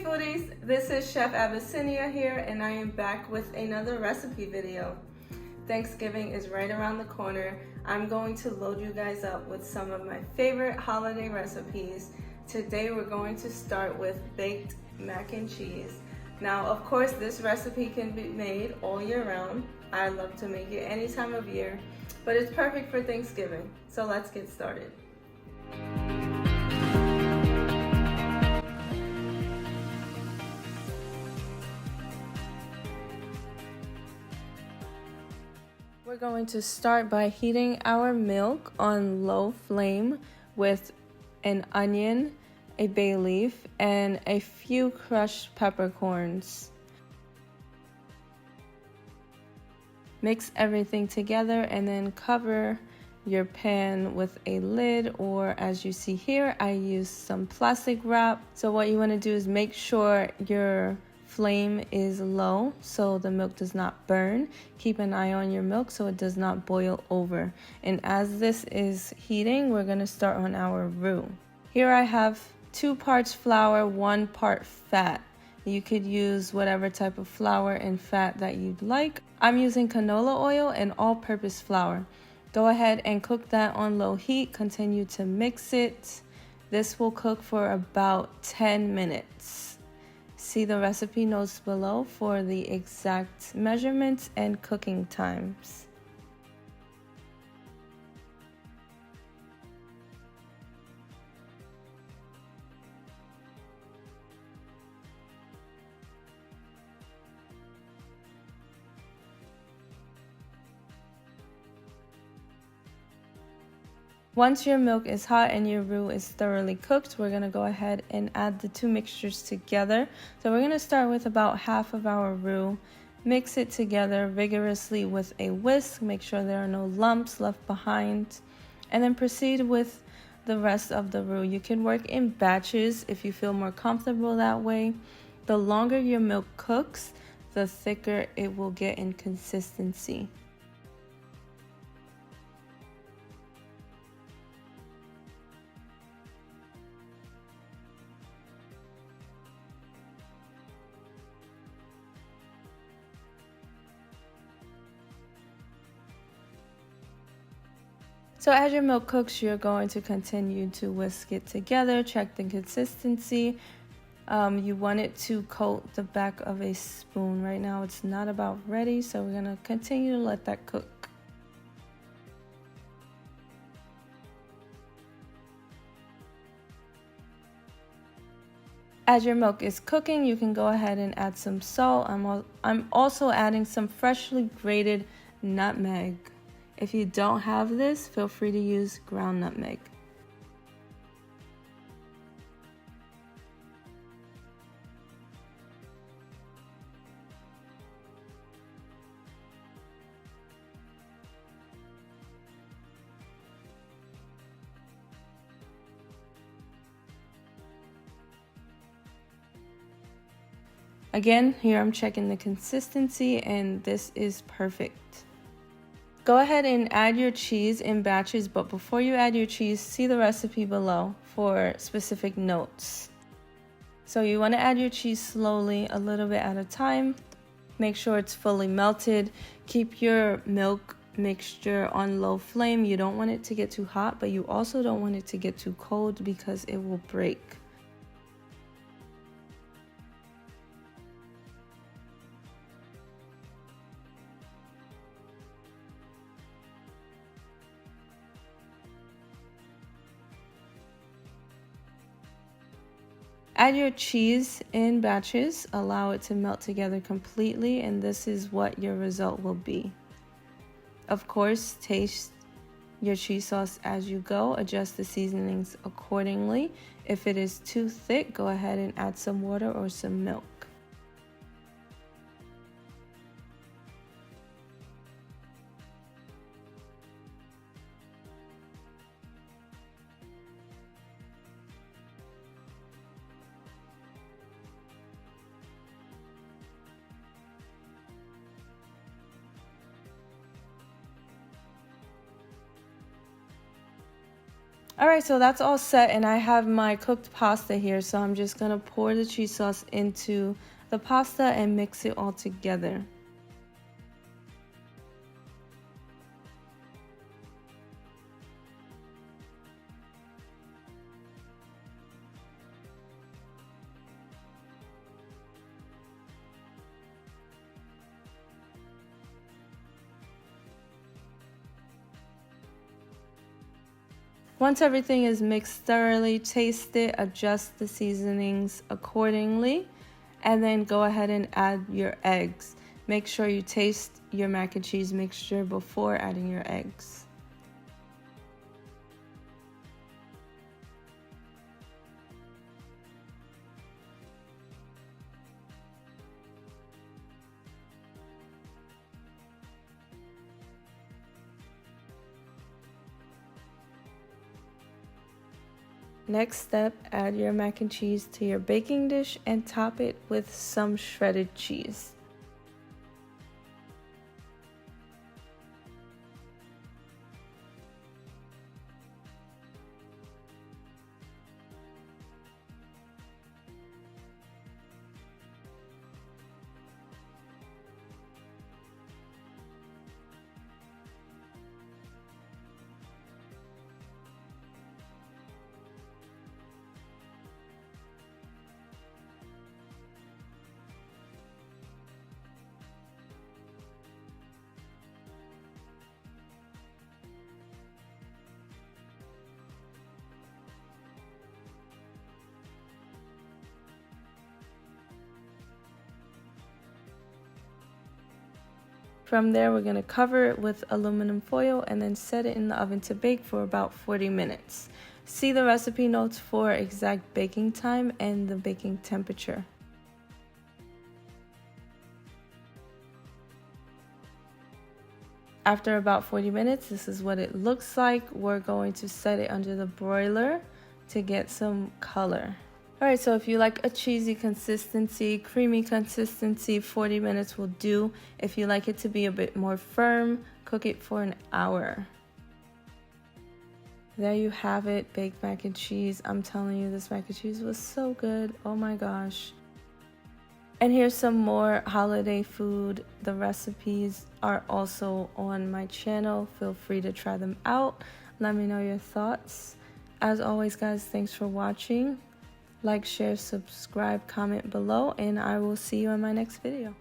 foodies, this is Chef Abyssinia here, and I am back with another recipe video. Thanksgiving is right around the corner. I'm going to load you guys up with some of my favorite holiday recipes. Today we're going to start with baked mac and cheese. Now, of course, this recipe can be made all year round. I love to make it any time of year, but it's perfect for Thanksgiving. So let's get started. We're going to start by heating our milk on low flame with an onion, a bay leaf, and a few crushed peppercorns. Mix everything together and then cover your pan with a lid, or as you see here, I use some plastic wrap. So what you want to do is make sure your flame is low so the milk does not burn. Keep an eye on your milk so it does not boil over. And as this is heating, we're going to start on our roux. Here I have 2 parts flour, 1 part fat. You could use whatever type of flour and fat that you'd like. I'm using canola oil and all-purpose flour. Go ahead and cook that on low heat. Continue to mix it. This will cook for about 10 minutes. See the recipe notes below for the exact measurements and cooking times. Once your milk is hot and your roux is thoroughly cooked, we're going to go ahead and add the 2 mixtures together. So we're going to start with about half of our roux. Mix it together vigorously with a whisk. Make sure there are no lumps left behind. And then proceed with the rest of the roux. You can work in batches if you feel more comfortable that way. The longer your milk cooks, the thicker it will get in consistency. So as your milk cooks, you're going to continue to whisk it together, check the consistency. You want it to coat the back of a spoon. Right now it's not about ready, so we're going to continue to let that cook. As your milk is cooking, you can go ahead and add some salt. I'm also adding some freshly grated nutmeg. If you don't have this, feel free to use ground nutmeg. Again, here I'm checking the consistency and this is perfect. Go ahead and add your cheese in batches, but before you add your cheese, see the recipe below for specific notes. So you want to add your cheese slowly, a little bit at a time. Make sure it's fully melted. Keep your milk mixture on low flame. You don't want it to get too hot, but you also don't want it to get too cold because it will break. Add your cheese in batches, allow it to melt together completely, and this is what your result will be. Of course, taste your cheese sauce as you go, adjust the seasonings accordingly. If it is too thick, go ahead and add some water or some milk. All right, so that's all set, and I have my cooked pasta here, so I'm just gonna pour the cheese sauce into the pasta and mix it all together. Once everything is mixed thoroughly, taste it, adjust the seasonings accordingly, and then go ahead and add your eggs. Make sure you taste your mac and cheese mixture before adding your eggs. Next step, add your mac and cheese to your baking dish and top it with some shredded cheese. From there, we're going to cover it with aluminum foil and then set it in the oven to bake for about 40 minutes. See the recipe notes for exact baking time and the baking temperature. After about 40 minutes, this is what it looks like. We're going to set it under the broiler to get some color. Alright, so if you like a cheesy consistency, creamy consistency, 40 minutes will do. If you like it to be a bit more firm, cook it for an hour. There you have it, baked mac and cheese. I'm telling you, this mac and cheese was so good. Oh my gosh. And here's some more holiday food. The recipes are also on my channel. Feel free to try them out. Let me know your thoughts. As always, guys, thanks for watching. Like, share, subscribe, comment below, and I will see you in my next video.